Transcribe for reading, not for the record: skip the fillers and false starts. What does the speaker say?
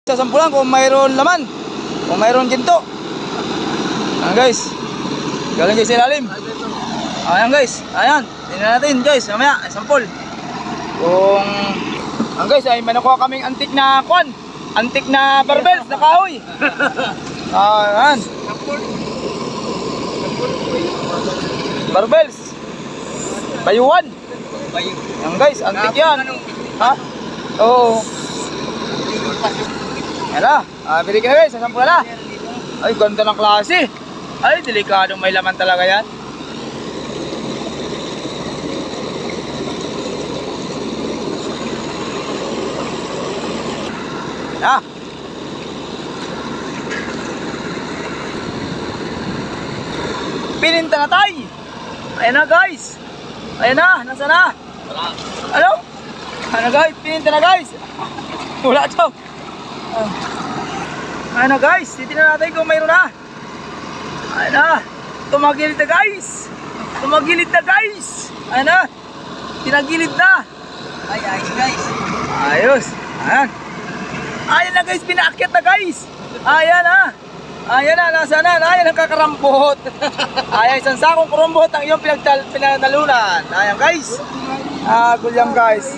Sasampulan kung mayroon laman, kung mayroon ginto. Ayan guys, galing guys sa ilalim. Ayan guys, ayan, tingnan natin guys, mamaya, sampol. Kung, ayan guys, ay may nakuha kaming antik na kwan, antik na barbels na kahoy. Ayan, barbels, bayuan. Ayan guys, antik yan. Ha? Oo. Yan na, bili ka na guys, sasampul na. Ay, ganda ng klase. Ay, delikadong may laman talaga yan. Ah. Pininta na tayo. Ayan na guys. Ayan na, nasa na? Ano? Ano guys, pininta na guys. Wala daw. Ayan na guys, titignan natin kung mayroon na. Ayan na, tumagilid na guys. Tumagilid na guys. Ayan na, tinagilid na. Ay, ayos guys. Ayos, ayan. Ayan na guys, pinaakyat na guys. Ayan na. Ayan na, nasa na, ayan ang kakarambot. Ayan, isang sakong karambot ang iyong pinagnalunan. Ayan guys. Gulyang guys.